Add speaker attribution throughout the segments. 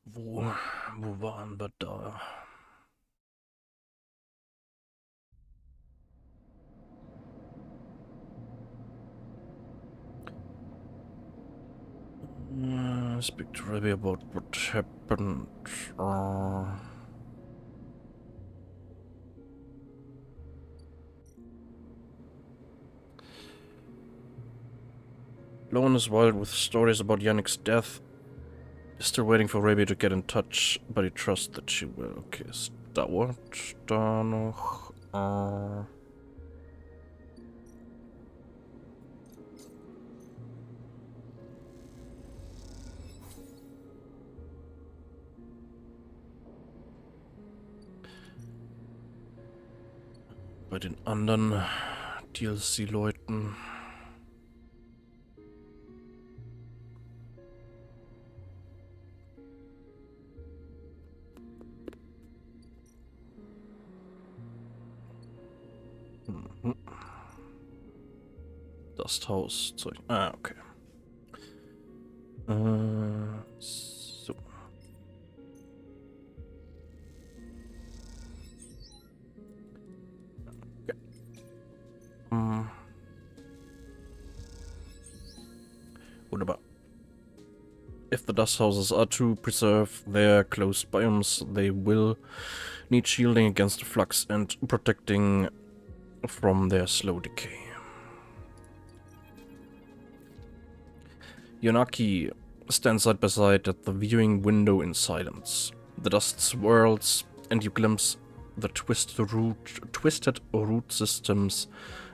Speaker 1: Wo waren wir da? Speak to Ruby about what happened. Lone is wild with stories about Yannick's death. Still waiting for Ruby to get in touch, but he trusts that she will. Okay, es dauert da noch. Bei den anderen DLC-Leuten. Das Hauszeug. Ah, okay. So. Okay. Wunderbar. If the dust houses are to preserve their closed biomes, they will need shielding against the flux and protecting from their slow decay. Yonaki stands side by side at the viewing window in silence. The dust swirls, and you glimpse the twisted root systems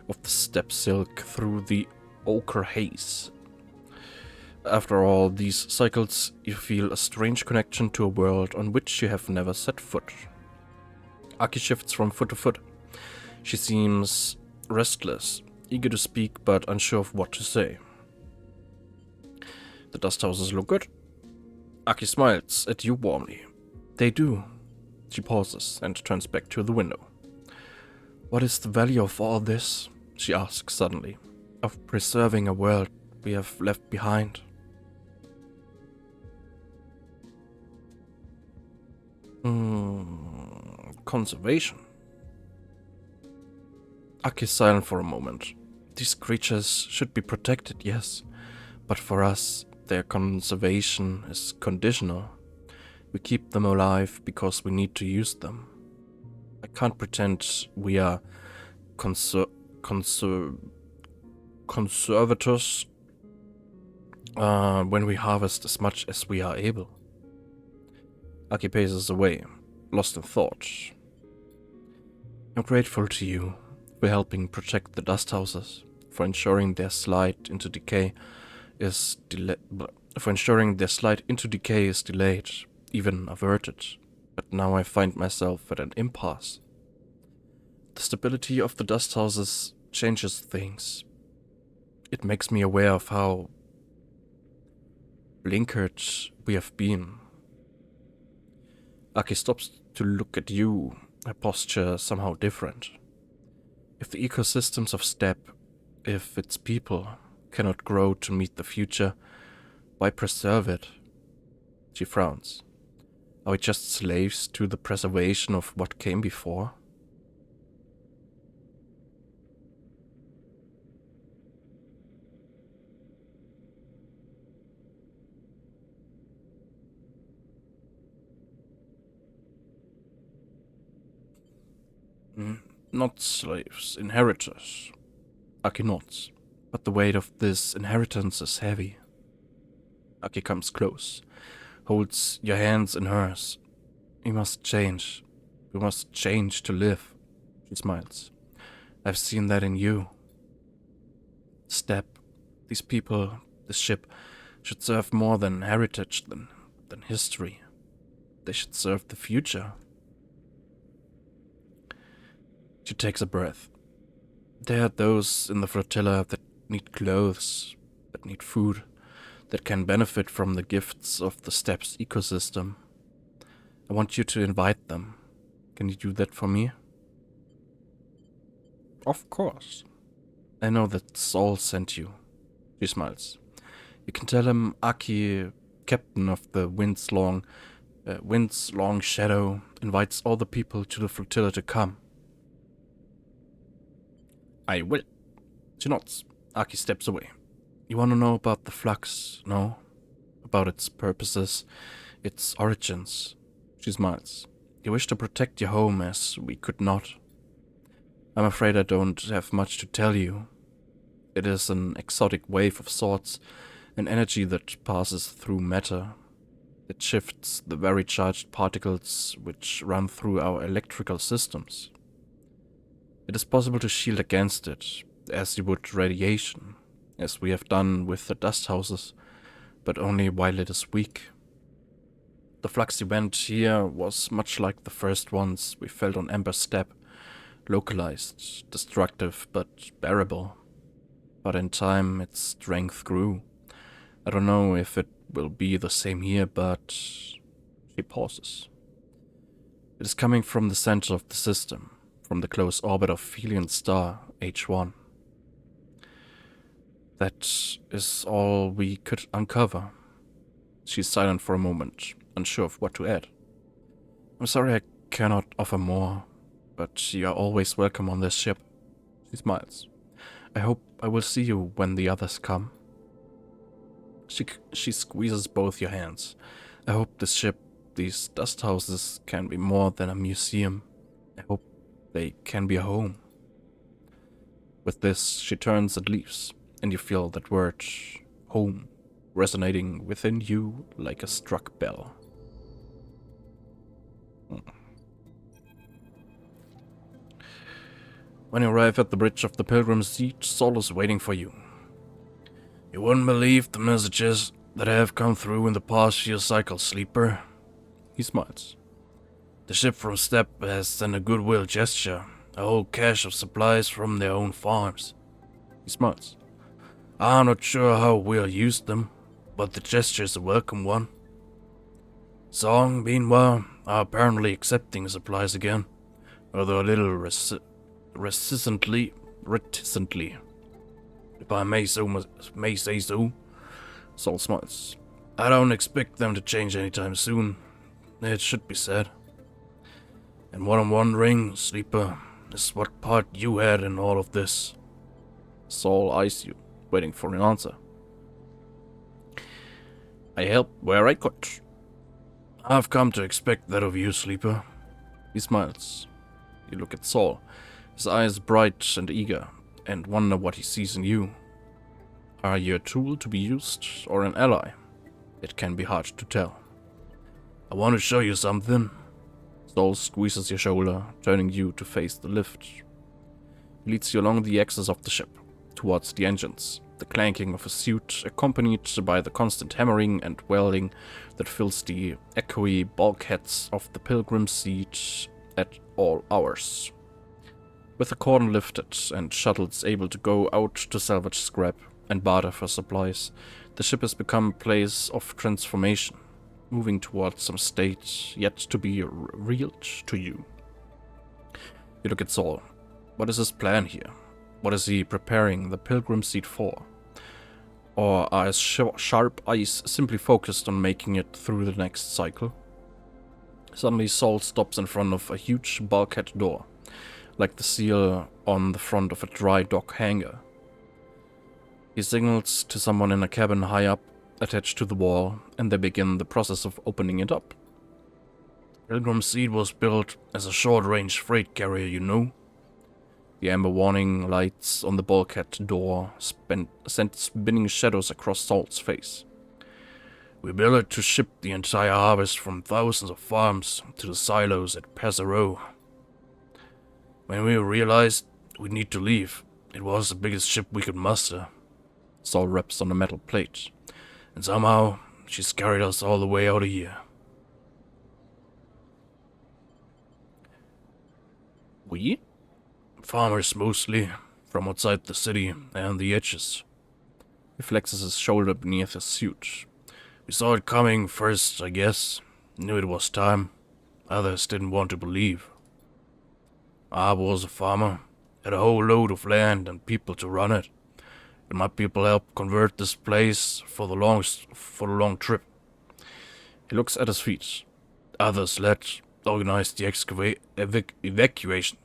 Speaker 1: of the steppe silk through the ochre haze. After all these cycles, you feel a strange connection to a world on which you have never set foot. Aki shifts from foot to foot. She seems restless, eager to speak but unsure of what to say. The dust houses look good. Aki smiles at you warmly. They do. She pauses and turns back to the window. What is the value of all this? She asks suddenly. Of preserving a world we have left behind. Conservation. Aki is silent for a moment. These creatures should be protected, yes, but for us, their conservation is conditional. We keep them alive because we need to use them. I can't pretend we are conservators when we harvest as much as we are able. Aki paces away, lost in thought. I'm grateful to you for helping protect the dust houses, for ensuring their slide into decay is delayed, even averted. But now I find myself at an impasse. The stability of the dust houses changes things. It makes me aware of how blinkered we have been. Aki stops to look at you, her posture somehow different. If the ecosystems of steppe, if its people, cannot grow to meet the future, why preserve it? She frowns. Are we just slaves to the preservation of what came before? Not slaves, inheritors. Aki nods, but the weight of this inheritance is heavy. Aki comes close, holds your hands in hers. We must change. We must change to live. She smiles. I've seen that in you. Steppe, these people, this ship, should serve more than heritage, than history. They should serve the future. She takes a breath. There are those in the flotilla that need clothes, that need food, that can benefit from the gifts of the steppe's ecosystem. I want you to invite them. Can you do that for me? Of course. I know that Saul sent you. She smiles. You can tell him Aki captain of the wind's long shadow, invites all the people to the flotilla to come. I will. She nods. Aki steps away. You want to know about the flux, no? About its purposes, its origins. She smiles. You wish to protect your home as we could not. I'm afraid I don't have much to tell you. It is an exotic wave of sorts, an energy that passes through matter. It shifts the very charged particles which run through our electrical systems. It is possible to shield against it, as you would radiation, as we have done with the dust houses, but only while it is weak. The flux event here was much like the first ones we felt on Amber's Step, localized, destructive, but bearable. But in time, its strength grew. I don't know if it will be the same here, but... She pauses. It is coming from the center of the system, from the close orbit of Phelion star H1. That is all we could uncover. She's silent for a moment, unsure of what to add. I'm sorry I cannot offer more, but you are always welcome on this ship. She smiles. I hope I will see you when the others come. She squeezes both your hands. I hope this ship, these dust houses, can be more than a museum. I hope they can be a home. With this, she turns and leaves, and you feel that word, home, resonating within you like a struck bell. When you arrive at the bridge of the Pilgrim's Seat, Sol is waiting for you. You wouldn't believe the messages that have come through in the past few cycles, Sleeper. He smiles. The ship from Steppe has sent a goodwill gesture, a whole cache of supplies from their own farms. He smiles. I'm not sure how we'll use them, but the gesture is a welcome one. Song, meanwhile, are apparently accepting supplies again, although a little reticently, if I may say so. Sol smiles. I don't expect them to change anytime soon. It should be said. And what I'm wondering, Sleeper, is what part you had in all of this. Sol eyes you, waiting for an answer. I helped where I could. I've come to expect that of you, Sleeper. He smiles. You look at Sol, his eyes bright and eager, and wonder what he sees in you. Are you a tool to be used, or an ally? It can be hard to tell. I want to show you something. Sol squeezes your shoulder, turning you to face the lift. He leads you along the axis of the ship, towards the engines, the clanking of a suit accompanied by the constant hammering and welding that fills the echoey bulkheads of the Pilgrim's Seat at all hours. With the cordon lifted and shuttles able to go out to salvage scrap and barter for supplies, the ship has become a place of transformation, moving towards some state yet to be revealed to you. You look at Sol. What is his plan here? What is he preparing the Pilgrim's Seat for? Or are his sharp eyes simply focused on making it through the next cycle? Suddenly Sol stops in front of a huge bulkhead door, like the seal on the front of a dry dock hangar. He signals to someone in a cabin high up, attached to the wall, and they begin the process of opening it up. Pilgrim's Seat was built as a short-range freight carrier, you know. The amber warning lights on the bulkhead door sent spinning shadows across Sol's face. We built it to ship the entire harvest from thousands of farms to the silos at Pesaro. When we realized we'd need to leave, it was the biggest ship we could muster. Sol reps on a metal plate, and somehow she's carried us all the way out of here. We? Farmers mostly, from outside the city and the edges. He flexes his shoulder beneath his suit. We saw it coming first, I guess. Knew it was time. Others didn't want to believe. I was a farmer, had a whole load of land and people to run it, and my people helped convert this place for the long trip. He looks at his feet. Others led, organized the evacuation,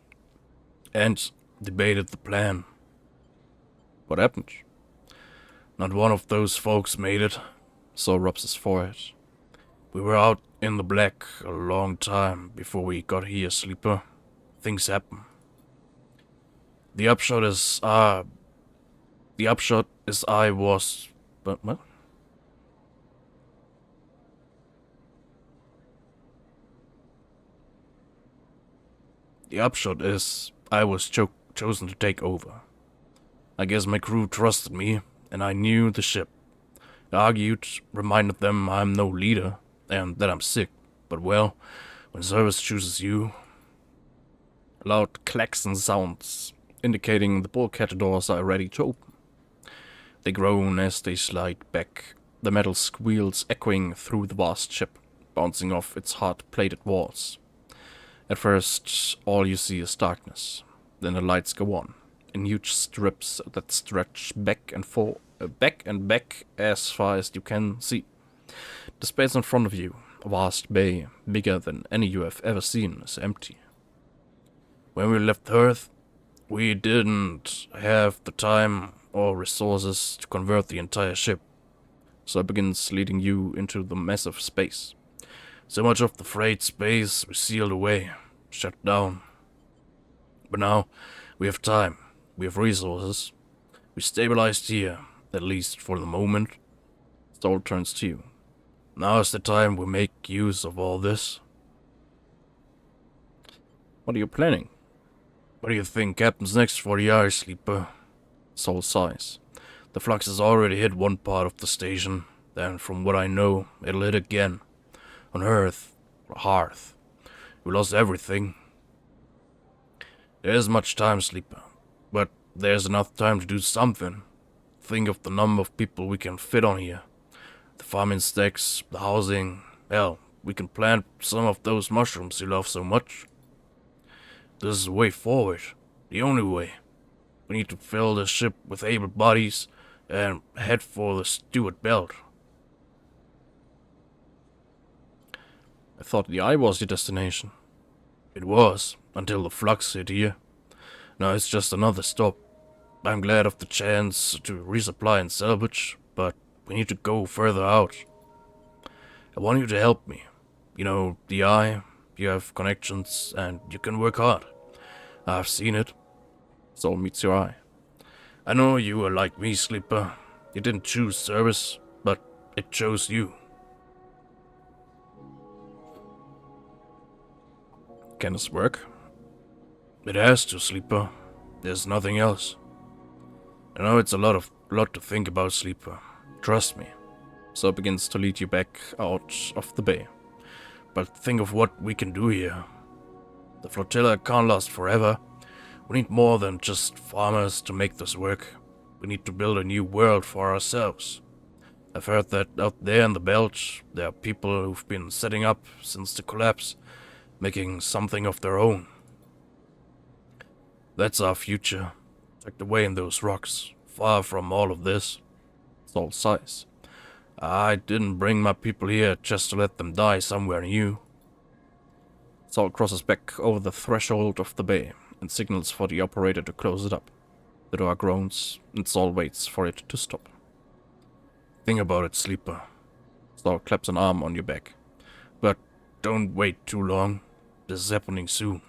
Speaker 1: and debated the plan. What happened? Not one of those folks made it. Saul rubs his forehead. We were out in the black a long time before we got here, Sleeper. Things happen. The upshot is I was... But what? The upshot is I was chosen to take over. I guess my crew trusted me, and I knew the ship. I argued, reminded them I'm no leader, and that I'm sick. But well, when service chooses you... Loud klaxon sounds, indicating the bulkhead doors are ready to open. They groan as they slide back, the metal squeals echoing through the vast ship, bouncing off its hard-plated walls. At first, all you see is darkness. Then the lights go on, in huge strips that stretch back and back as far as you can see. The space in front of you, a vast bay, bigger than any you have ever seen, is empty. When we left Earth, we didn't have the time or resources to convert the entire ship, so it begins leading you into the massive space. So much of the freight space was sealed away, shut down. But now, we have time, we have resources. We stabilized here, at least for the moment. Stoll turns to you. Now is the time we make use of all this. What are you planning? What do you think happens next for the Eye, Sleeper? Stoll sighs. The flux has already hit one part of the station, then from what I know, it'll hit again. On Earth, or Hearth. We lost everything. There isn't much time, Sleeper, but there's enough time to do something. Think of the number of people we can fit on here. The farming stacks, the housing. Hell, we can plant some of those mushrooms you love so much. This is the way forward. The only way. We need to fill the ship with able bodies and head for the Stewart Belt. I thought the Eye was your destination. It was, until the flux hit here. Now it's just another stop. I'm glad of the chance to resupply and salvage, but we need to go further out. I want you to help me. You know, the Eye, you have connections, and you can work hard. I've seen it. Soul meets your eye. I know you are like me, Sleeper. You didn't choose service, but it chose you. Can this work? It has to, Sleeper. There's nothing else. I know it's a lot to think about, Sleeper. Trust me. So it begins to lead you back out of the bay. But think of what we can do here. The flotilla can't last forever. We need more than just farmers to make this work. We need to build a new world for ourselves. I've heard that out there in the belt, there are people who've been setting up since the collapse, making something of their own. That's our future, tucked away in those rocks, far from all of this. Saul sighs. I didn't bring my people here just to let them die somewhere new. Saul crosses back over the threshold of the bay and signals for the operator to close it up. The door groans, and Saul waits for it to stop. Think about it, Sleeper. Saul claps an arm on your back. But don't wait too long. This is happening soon.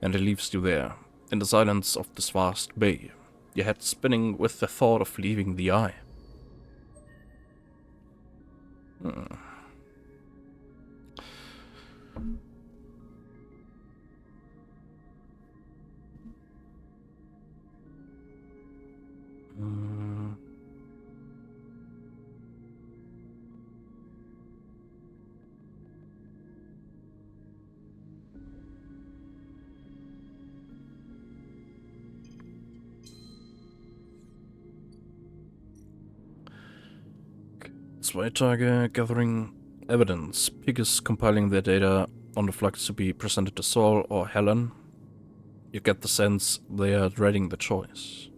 Speaker 1: And he leaves you there, in the silence of this vast bay, your head spinning with the thought of leaving the Eye. Zweitage gathering evidence. Pig is compiling their data on the flux to be presented to Saul or Helen. You get the sense they are dreading the choice.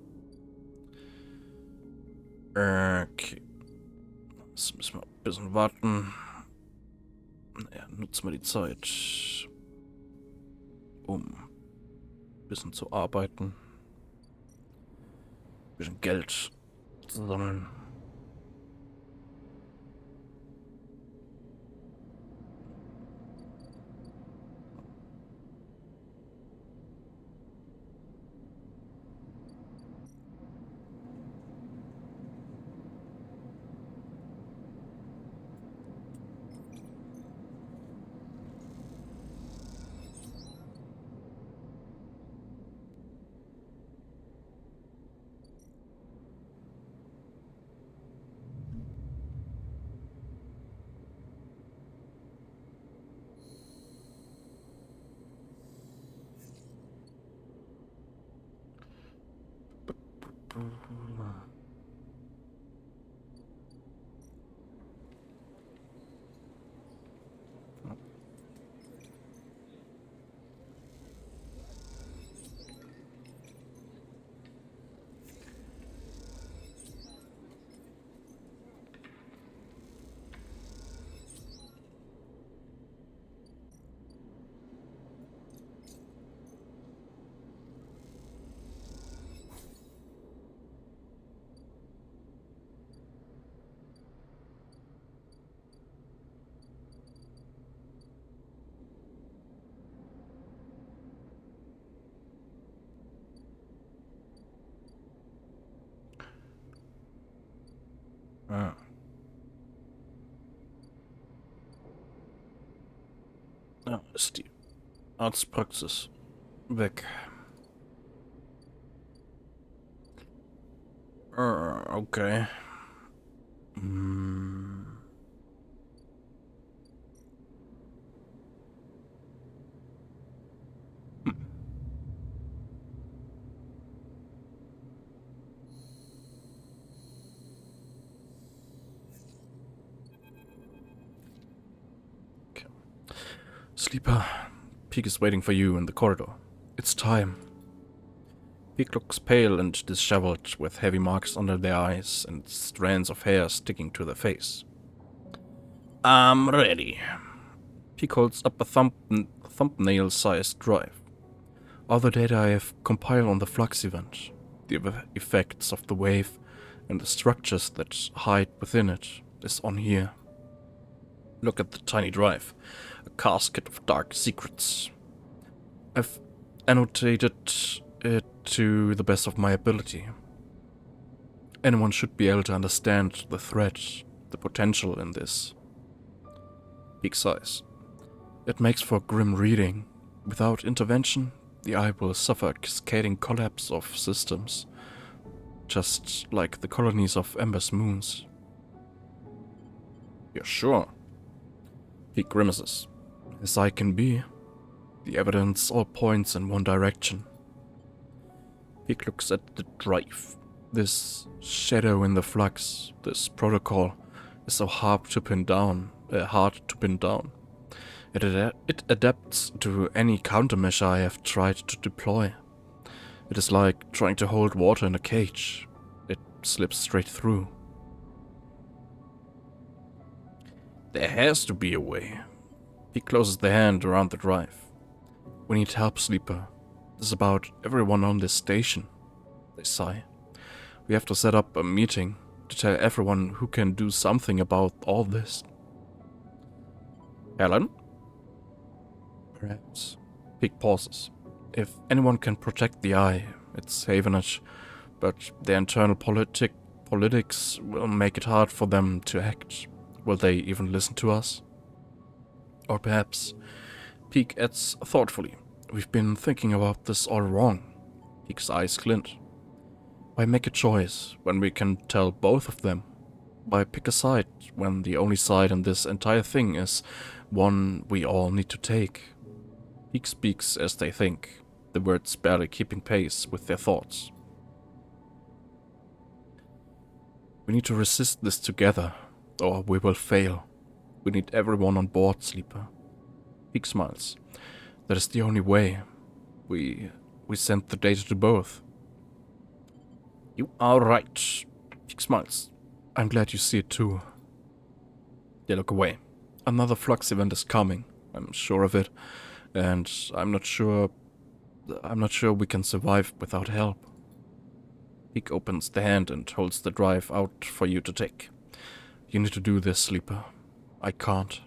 Speaker 1: Okay. Müssen wir ein bisschen warten. Ja, nutzen wir die Zeit, um ein bisschen zu arbeiten, ein bisschen Geld zu sammeln. Ah. Ja, ist die Arztpraxis weg. Okay. Hm. Okay. Sleeper, Peak is waiting for you in the corridor. It's time. Peak looks pale and disheveled, with heavy marks under their eyes and strands of hair sticking to their face. I'm ready. Peak holds up a thumbnail-sized drive. All the data I have compiled on the flux event, the effects of the wave, and the structures that hide within it, is on here. Look at the tiny drive, a casket of dark secrets. I've annotated it to the best of my ability. Anyone should be able to understand the threat, the potential in this. Big size. It makes for grim reading. Without intervention, the eye will suffer a cascading collapse of systems, just like the colonies of Ember's moons. You're sure? He grimaces. As I can be. The evidence all points in one direction. Pig looks at the drive. This shadow in the flux, this protocol, is so hard to pin down. It adapts to any countermeasure I have tried to deploy. It is like trying to hold water in a cage. It slips straight through. There has to be a way. He closes the hand around the drive. We need help, Sleeper. This is about everyone on this station. They sigh. We have to set up a meeting to tell everyone who can do something about all this. Helen? Perhaps. Pig pauses. If anyone can protect the eye, it's Havenage, but their internal politics will make it hard for them to act. Will they even listen to us? Or perhaps, Pig adds thoughtfully, we've been thinking about this all wrong. Pig's eyes glint. Why make a choice when we can tell both of them? Why pick a side when the only side in this entire thing is one we all need to take? Pig speaks as they think, the words barely keeping pace with their thoughts. We need to resist this together, or we will fail. We need everyone on board, Sleeper. Pig smiles. That is the only way. We sent the data to both. You are right. Pig smiles. I'm glad you see it too. They look away. Another flux event is coming. I'm sure of it. And I'm not sure we can survive without help. Peek opens the hand and holds the drive out for you to take. You need to do this, Sleeper. I can't.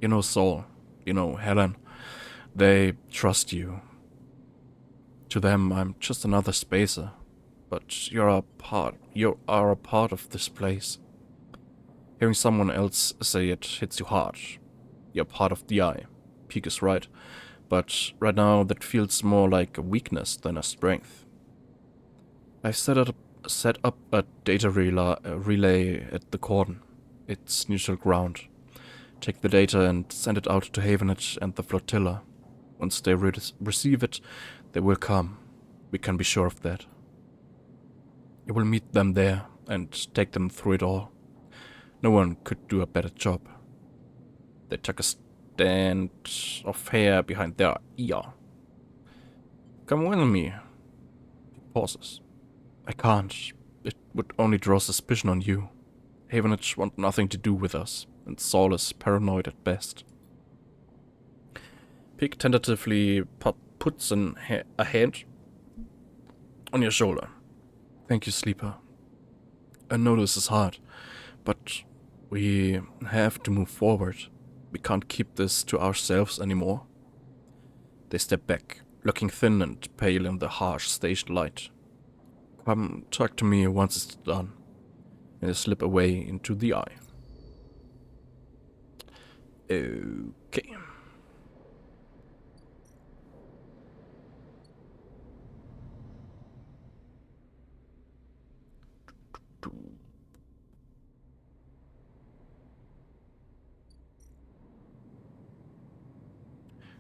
Speaker 1: You know Saul. You know Helen. They trust you. To them, I'm just another spacer. But you are a part of this place. Hearing someone else say it hits you hard. You're part of the eye. Peek is right. But right now, that feels more like a weakness than a strength. I've set up a data relay at the cordon. It's neutral ground. Take the data and send it out to Havenet and the flotilla. Once they receive it, they will come. We can be sure of that. You will meet them there and take them through it all. No one could do a better job. They took a stand of hair behind their ear. Come with me. He pauses. I can't. It would only draw suspicion on you. Havenage want nothing to do with us, and Saul is paranoid at best. Pig tentatively puts a hand on your shoulder. Thank you, Sleeper. I know this is hard, but we have to move forward. We can't keep this to ourselves anymore. They step back, looking thin and pale in the harsh station light. Come talk to me once it's done. And they slip away into the eye. Okay.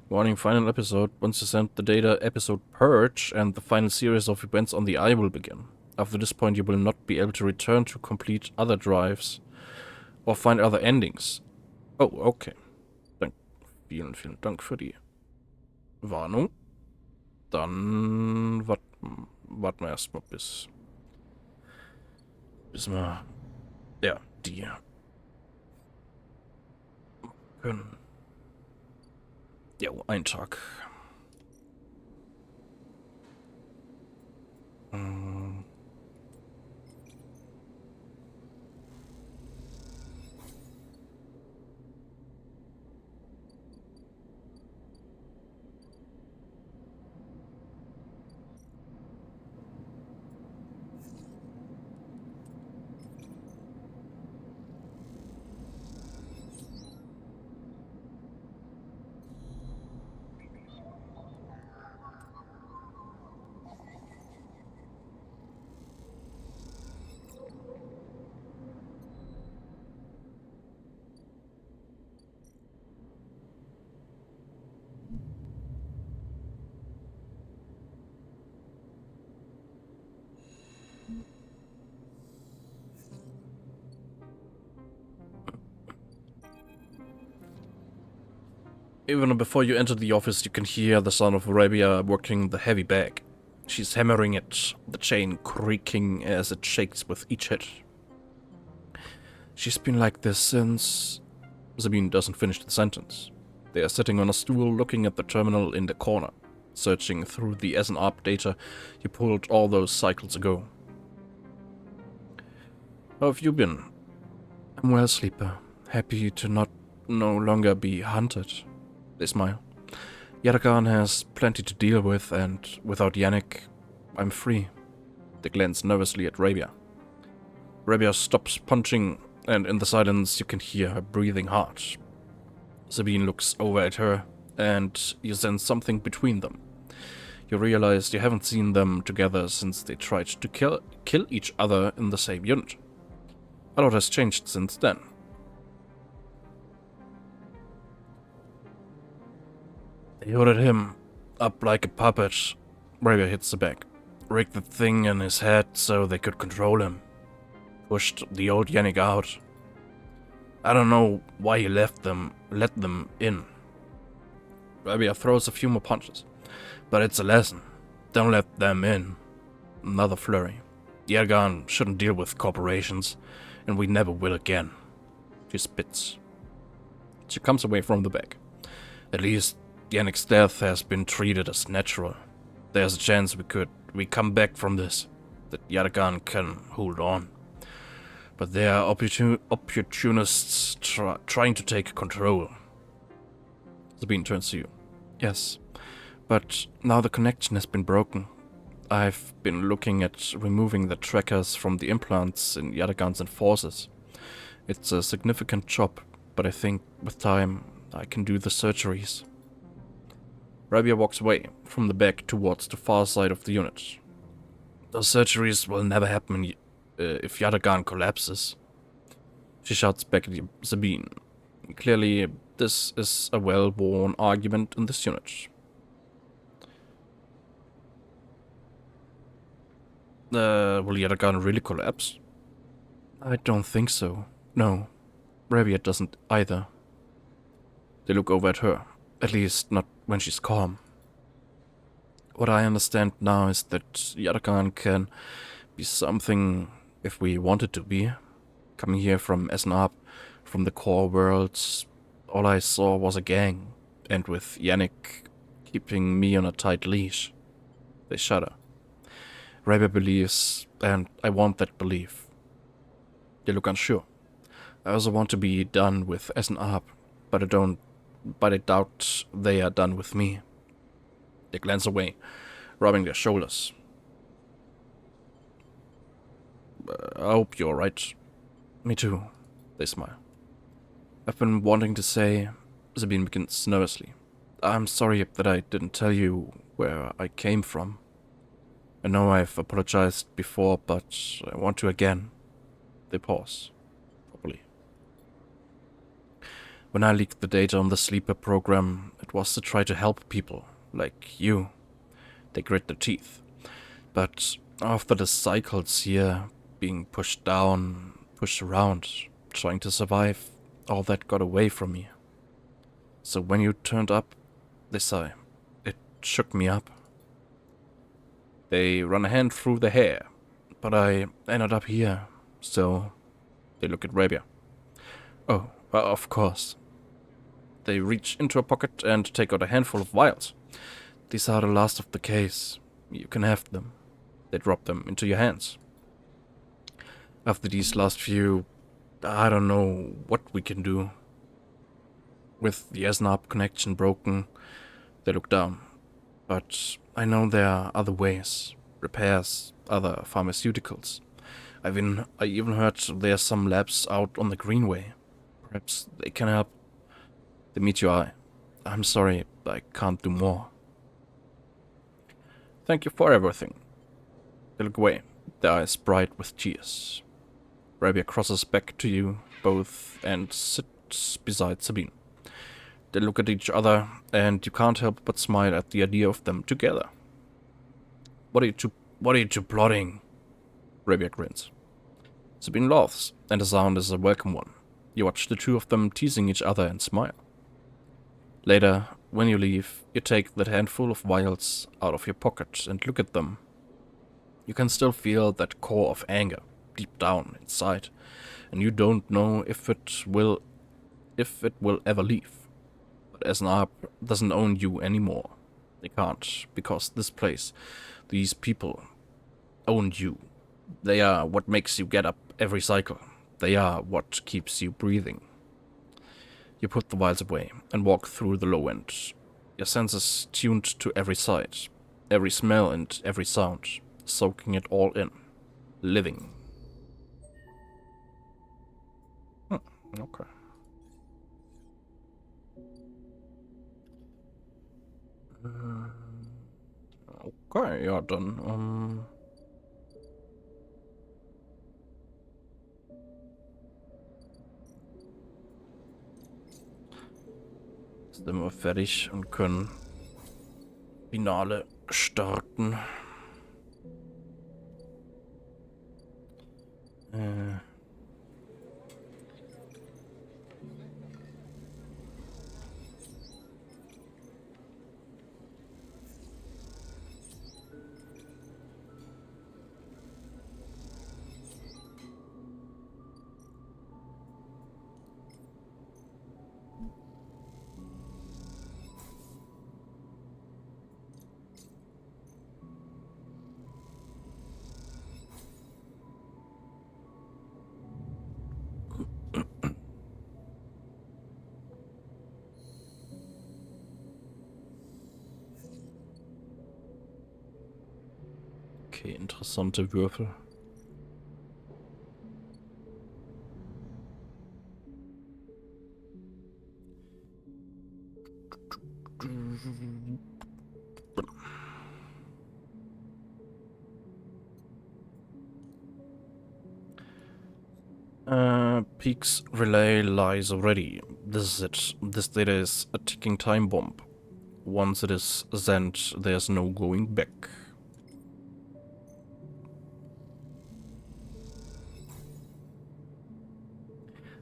Speaker 1: Warning, final episode. Once you send the data, episode purge, and the final series of events on the eye will begin. After this point, you will not be able to return to complete other drives or find other endings. Oh, okay. Vielen Dank für die Warnung. Dann warten wir erstmal bis wir die können. Jo, ein Tag. Even before you enter the office, you can hear the sound of Arabia working the heavy bag. She's hammering it, the chain creaking as it shakes with each hit. She's been like this since... Sabine doesn't finish the sentence. They are sitting on a stool looking at the terminal in the corner, searching through the SNR data you pulled all those cycles ago. How have you been? I'm well, Sleeper. Happy to no longer be hunted. They smile. Yatagan has plenty to deal with, and without Yannick, I'm free. They glance nervously at Rabia. Rabia stops punching, and in the silence you can hear her breathing hard. Sabine looks over at her, and you sense something between them. You realize you haven't seen them together since they tried to kill each other in the same unit. A lot has changed since then. They ordered him up like a puppet. Rabia hits the back. Rigged the thing in his head so they could control him. Pushed the old Yannick out. I don't know why he let them in. Rabia throws a few more punches. But it's a lesson. Don't let them in. Another flurry. Yergan shouldn't deal with corporations, and we never will again. She spits. She comes away from the back. At least Yannick's death has been treated as natural. There's a chance we come back from this. That Yadagan can hold on. But there are opportunists trying to take control. Sabine turns to you. Yes, but now the connection has been broken. I've been looking at removing the trackers from the implants in Yadagan's enforcers. It's a significant job, but I think with time I can do the surgeries. Rabia walks away from the back towards the far side of the unit. Those surgeries will never happen if Yadagan collapses. She shouts back at Sabine. Clearly, this is a well-worn argument in this unit. Will Yadagan really collapse? I don't think so. No. Rabia doesn't either. They look over at her. At least, not when she's calm. What I understand now is that Yadagan can be something if we want it to be. Coming here from SNAP, from the core worlds, all I saw was a gang, and with Yannick keeping me on a tight leash. They shudder. Rabia believes, and I want that belief. They look unsure. I also want to be done with SNAP, but I doubt they are done with me. They glance away, rubbing their shoulders. I hope you're right. Me too, they smile. I've been wanting to say, Sabine begins nervously. I'm sorry that I didn't tell you where I came from. I know I've apologized before, but I want to again. They pause, properly. When I leaked the data on the sleeper program, it was to try to help people, like you. They grit their teeth. But after the cycles here, being pushed down, pushed around, trying to survive, all that got away from me. So when you turned up, they sigh. It shook me up. They run a hand through the hair, but I ended up here, so they look at Rabia. Oh, of course. They reach into a pocket and take out a handful of vials. These are the last of the case. You can have them. They drop them into your hands. After these last few, I don't know what we can do. With the SNAP connection broken, they look down. But I know there are other ways. Repairs, other pharmaceuticals. I even heard there's some labs out on the Greenway. Perhaps they can help. They meet your eye. I'm sorry, I can't do more. Thank you for everything. They look away, their eyes bright with tears. Rabia crosses back to you both and sits beside Sabine. They look at each other, and you can't help but smile at the idea of them together. What are you two plotting? Rabia grins. Sabine laughs, and the sound is a welcome one. You watch the two of them teasing each other and smile. Later, when you leave, you take that handful of vials out of your pocket and look at them. You can still feel that core of anger deep down inside, and you don't know if it will ever leave. But SNAP doesn't own you anymore. They can't, because this place, these people, own you. They are what makes you get up every cycle. They are what keeps you breathing. You put the vials away and walk through the low end. Your senses tuned to every sight, every smell and every sound, soaking it all in. Living. Okay. Okay, ja, dann, sind wir fertig und können Finale starten. Okay, interessante Würfel. Peak's relay lies already. This is it. This data is a ticking time bomb. Once it is sent, there's no going back.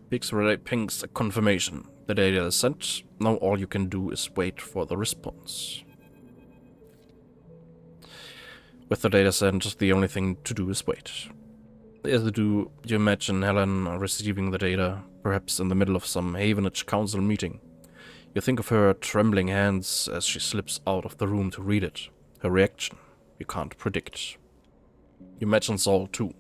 Speaker 1: Peak's relay pings a confirmation. The data is sent. Now all you can do is wait for the response. With the data sent, the only thing to do is wait. As you do, you imagine Helen receiving the data, perhaps in the middle of some Havenage Council meeting. You think of her trembling hands as she slips out of the room to read it. Her reaction, you can't predict. You imagine Saul too.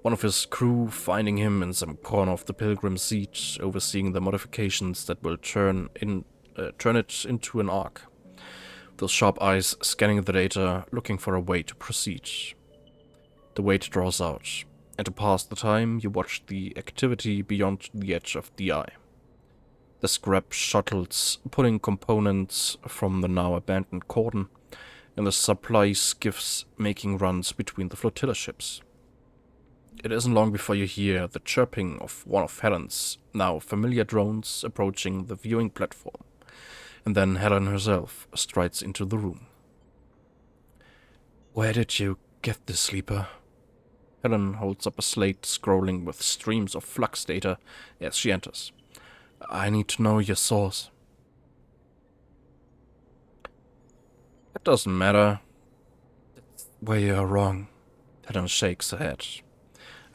Speaker 1: One of his crew finding him in some corner of the pilgrim seat, overseeing the modifications that will turn it into an ark. Those sharp eyes scanning the data, looking for a way to proceed. The wait draws out, and to pass the time, you watch the activity beyond the edge of the eye. The scrap shuttles pulling components from the now abandoned cordon, and the supply skiffs making runs between the flotilla ships. It isn't long before you hear the chirping of one of Helen's now familiar drones approaching the viewing platform, and then Helen herself strides into the room. "Where did you get this, sleeper?" Helen holds up a slate scrolling with streams of flux data as she enters. "I need to know your source." "It doesn't matter." "Where you are wrong." Helen shakes her head.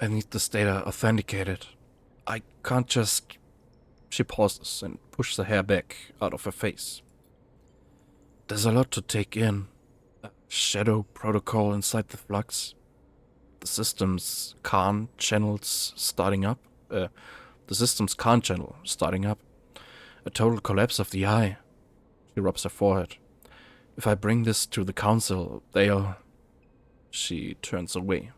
Speaker 1: "I need this data authenticated. I can't just..." She pauses and pushes her hair back out of her face. "There's a lot to take in. A shadow protocol inside the flux. The system's Khan channels starting up. The system's Khan channel starting up. A total collapse of the eye." She rubs her forehead. "If I bring this to the council, they'll..." She turns away.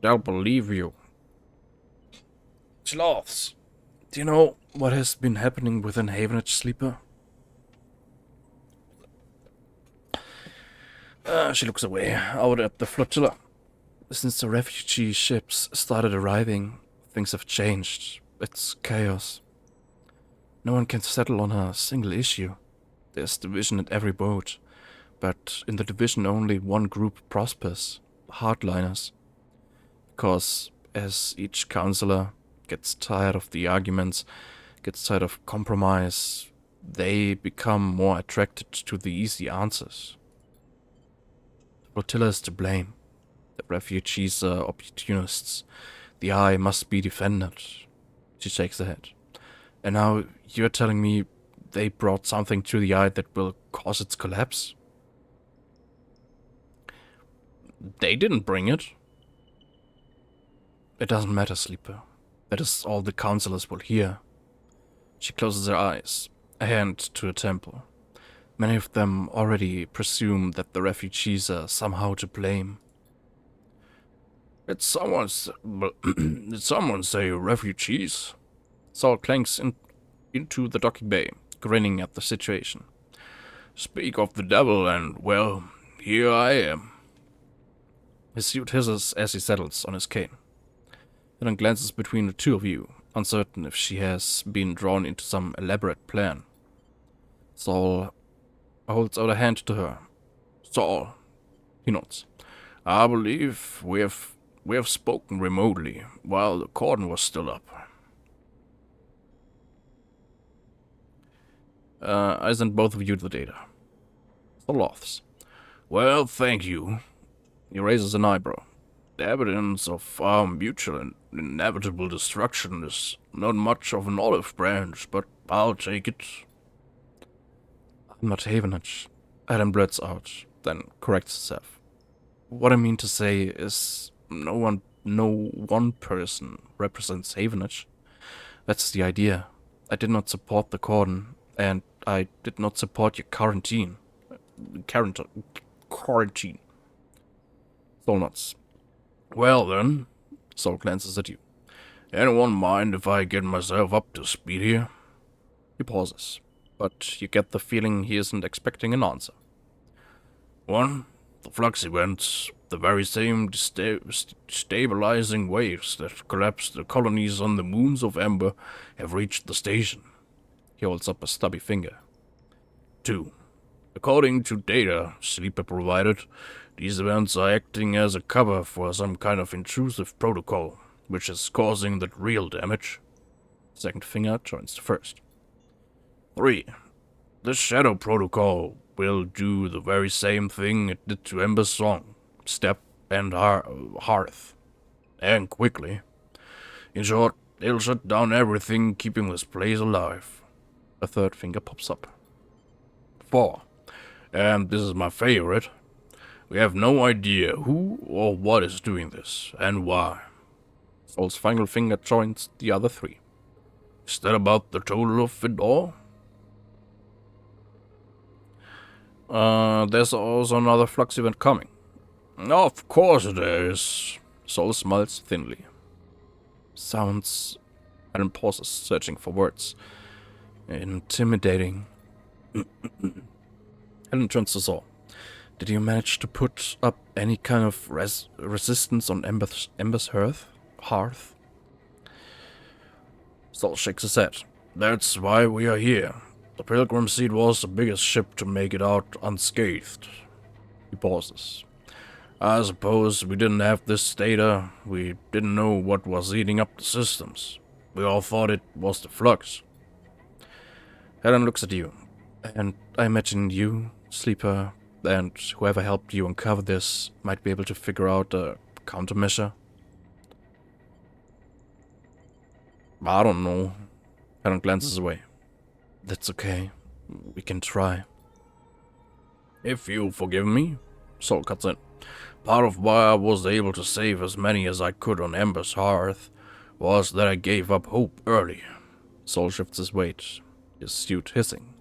Speaker 1: "They'll believe you." She laughs. "Do you know what has been happening within Havenage, sleeper?" She looks away, out at the flotilla. "Since the refugee ships started arriving, things have changed. It's chaos. No one can settle on a single issue. There's division at every boat, but in the division only one group prospers, hardliners. Because as each counselor gets tired of the arguments, gets tired of compromise, they become more attracted to the easy answers. The flotilla is to blame. The refugees are opportunists. The eye must be defended." She shakes her head. "And now you're telling me they brought something to the eye that will cause its collapse?" "They didn't bring it." "It doesn't matter, sleeper. That is all the counselors will hear." She closes her eyes, a hand to her temple. "Many of them already presume that the refugees are somehow to blame." Did someone say refugees?" Saul clanks into the docking bay, grinning at the situation. "Speak of the devil and, well, here I am." His suit hisses as he settles on his cane. Helen glances between the two of you, uncertain if she has been drawn into some elaborate plan. Saul holds out a hand to her. "Saul," he nods. "I believe we have spoken remotely while the cordon was still up." "I sent both of you the data." Saul laughs. "Well, thank you." He raises an eyebrow. "The evidence of our mutual and inevitable destruction is not much of an olive branch, but I'll take it." "I'm not Havenage," Adam blurts out, then corrects herself. "What I mean to say is no one person represents Havenage. That's the idea. I did not support the cordon, and I did not support your quarantine. Quarantine. Soul nods. Well then, Soul glances at you. Anyone mind if I get myself up to speed here? He pauses, but you get the feeling he isn't expecting an answer. 1. The flux events, the very same stabilizing waves that collapsed the colonies on the moons of Ember, have reached the station. He holds up a stubby finger. 2. According to data Sleeper provided, these events are acting as a cover for some kind of intrusive protocol, which is causing the real damage. Second finger joins the first. 3. This shadow protocol will do the very same thing it did to Ember's song, Step and Hearth. And quickly. In short, it'll shut down everything keeping this place alive. A third finger pops up. 4. And this is my favorite. We have no idea who or what is doing this, and why. Soul's final finger joins the other 3. Is that about the total of it all? There's also another flux event coming. Of course there is. Soul smiles thinly. Sounds... Helen pauses, searching for words. Intimidating. Helen turns to Soul. Did you manage to put up any kind of resistance on Ember's hearth? Soul shakes his head. That's why we are here. The Pilgrim Seed was the biggest ship to make it out unscathed. He pauses. I suppose we didn't have this data. We didn't know what was eating up the systems. We all thought it was the flux. Helen looks at you. And I imagine you, Sleeper, and whoever helped you uncover this might be able to figure out a countermeasure. I don't know. Helen glances away. That's okay. We can try. If you forgive me, Soul cuts in. Part of why I was able to save as many as I could on Ember's hearth was that I gave up hope early. Soul shifts his weight, his suit hissing.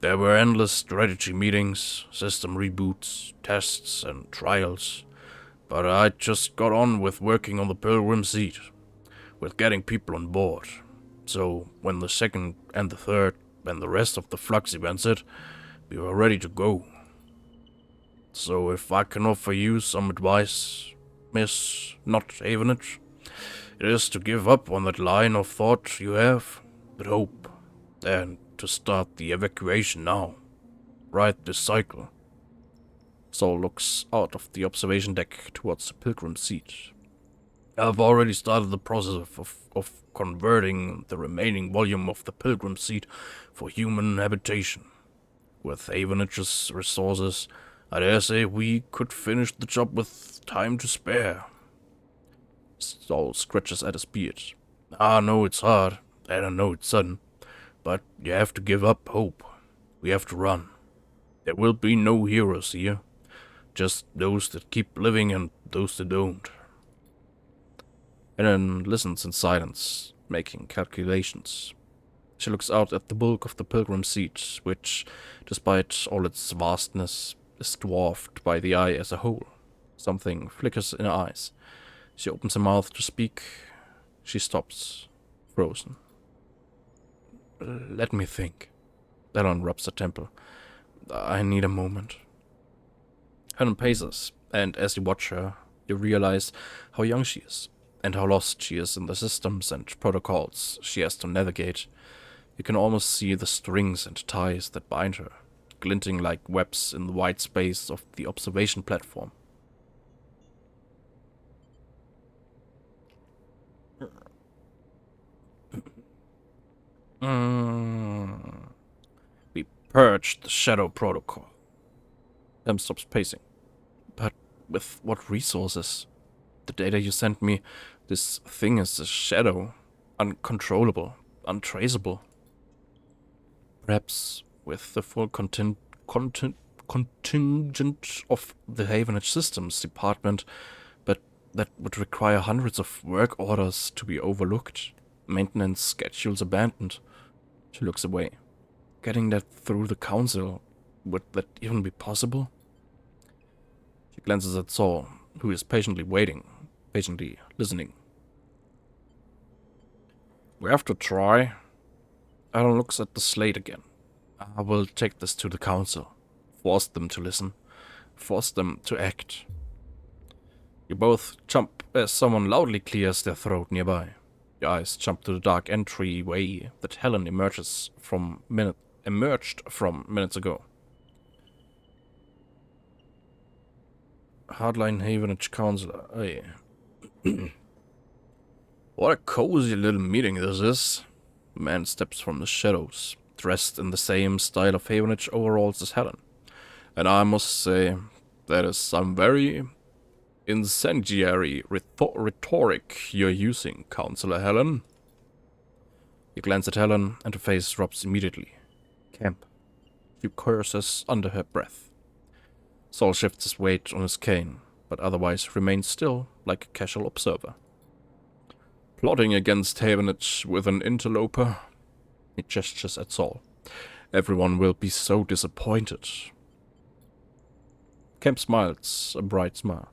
Speaker 1: There were endless strategy meetings, system reboots, tests, and trials, but I just got on with working on the Pilgrim Seed, with getting people on board. So, when the second and the third and the rest of the flux events hit, we were ready to go. So, if I can offer you some advice, Miss Not Havenage, it is to give up on that line of thought you have, but hope, and to start the evacuation now. Right this cycle. Soul looks out of the observation deck towards the Pilgrim Seed. I've already started the process of converting the remaining volume of the Pilgrim Seed for human habitation. With Havenage's resources, I dare say we could finish the job with time to spare. Soul scratches at his beard. I know it's hard, and I know it's sudden, but you have to give up hope. We have to run. There will be no heroes here, just those that keep living and those that don't. Ellen listens in silence, making calculations. She looks out at the bulk of the Pilgrim Seed, which, despite all its vastness, is dwarfed by the eye as a whole. Something flickers in her eyes. She opens her mouth to speak. She stops, frozen. Let me think. Ellen rubs her temple. I need a moment. Helen paces, and as you watch her, you realize how young she is, and how lost she is in the systems and protocols she has to navigate. You can almost see the strings and ties that bind her, glinting like webs in the white space of the observation platform. We purged the Shadow Protocol. Em stops pacing. But with what resources? The data you sent me, this thing is a shadow. Uncontrollable, untraceable. Perhaps with the full contingent of the Havenage Systems Department, but that would require hundreds of work orders to be overlooked, maintenance schedules abandoned. She looks away. getting that through the council. Would that even be possible? She glances at Saul, who is patiently waiting, patiently listening. We have to try. Alan looks at the slate again. I will take this to the council. Force them to listen. Force them to act. You both jump as someone loudly clears their throat nearby. Your eyes jump to the dark entryway that Helen emerged from minutes ago. Hardline Havenage Counselor. Hey. What a cozy little meeting this is. The man steps from the shadows, dressed in the same style of Havenage overalls as Helen. And I must say, that is some very incendiary rhetoric you're using, Counselor Helen. You glance at Helen, and her face drops immediately. Camp. She curses under her breath. Saul shifts his weight on his cane, but otherwise remains still, like a casual observer. Plotting against Havenage with an interloper? He gestures at Saul. Everyone will be so disappointed. Kemp smiles, a bright smile.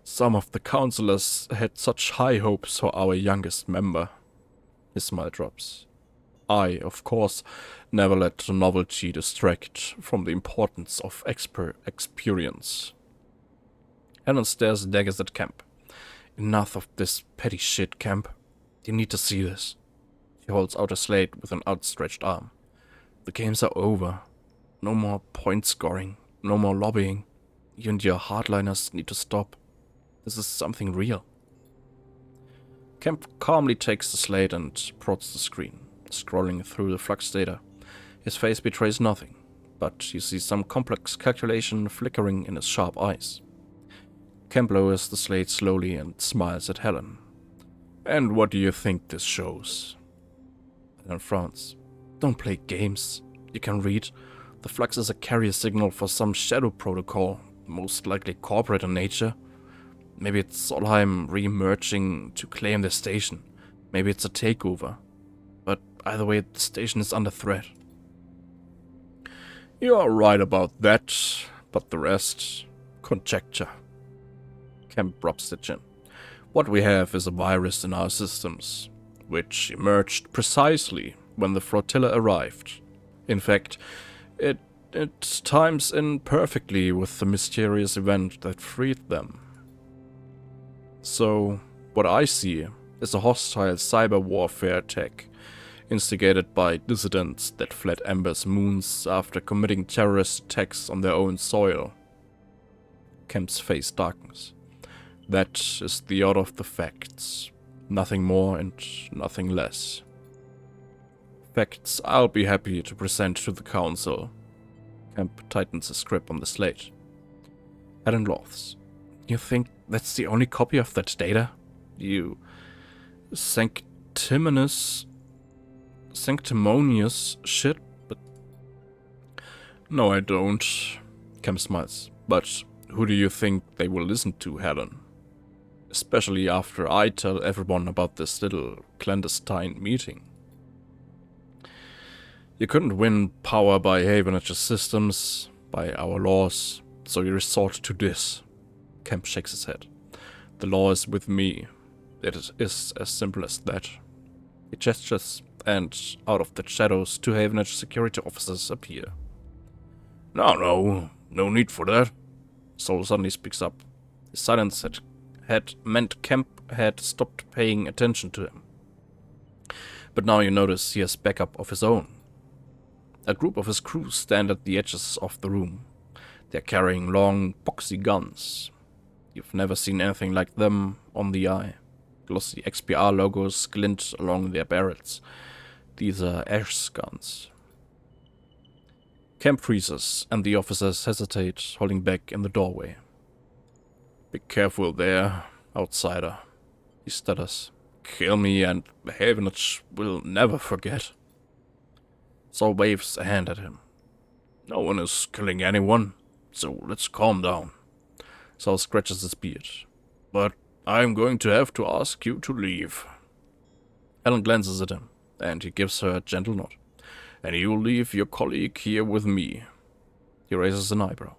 Speaker 1: Some of the counselors had such high hopes for our youngest member. His smile drops. I, of course, never let novelty distract from the importance of experience. Helen stares daggers at Kemp. Enough of this petty shit, Kemp. You need to see this. She holds out a slate with an outstretched arm. The games are over. No more point scoring. No more lobbying. You and your hardliners need to stop. This is something real. Kemp calmly takes the slate and prods the screen, scrolling through the flux data. His face betrays nothing, but you see some complex calculation flickering in his sharp eyes. Kemp lowers the slate slowly and smiles at Helen. And what do you think this shows? Helen frowns. Don't play games. You can read. The flux is a carrier signal for some shadow protocol, most likely corporate in nature. Maybe it's Solheim re-emerging to claim the station. Maybe it's a takeover. But either way, the station is under threat. You are right about that, but the rest, conjecture. Kemp rubs the chin. What we have is a virus in our systems, which emerged precisely when the flotilla arrived. In fact, it times in perfectly with the mysterious event that freed them. So, what I see is a hostile cyber warfare attack, instigated by dissidents that fled Ember's moons after committing terrorist attacks on their own soil. Kemp's face darkens. That is the order of the facts. Nothing more and nothing less. Facts I'll be happy to present to the council. Kemp tightens his grip on the slate. Helen laughs. You think that's the only copy of that data? You sanctimonious shit? But no, I don't. Kemp smiles. But who do you think they will listen to, Helen? Especially after I tell everyone about this little clandestine meeting. You couldn't win power by Havenage's systems, by our laws, so you resort to this. Kemp shakes his head. The law is with me. It is as simple as that. He gestures, and out of the shadows, two Havenage security officers appear. No need for that. Saul suddenly speaks up. His silence had meant Kemp had stopped paying attention to him. But now you notice he has backup of his own. A group of his crew stand at the edges of the room. They're carrying long, boxy guns. You've never seen anything like them on the eye. Glossy XPR logos glint along their barrels. These are Ash's guns. Kemp freezes, and the officers hesitate, holding back in the doorway. Be careful there, outsider, he stutters. Kill me and Havenage will never forget. Saul waves a hand at him. No one is killing anyone, so let's calm down. Saul scratches his beard. But I'm going to have to ask you to leave. Helen glances at him, and he gives her a gentle nod. And you leave your colleague here with me. He raises an eyebrow.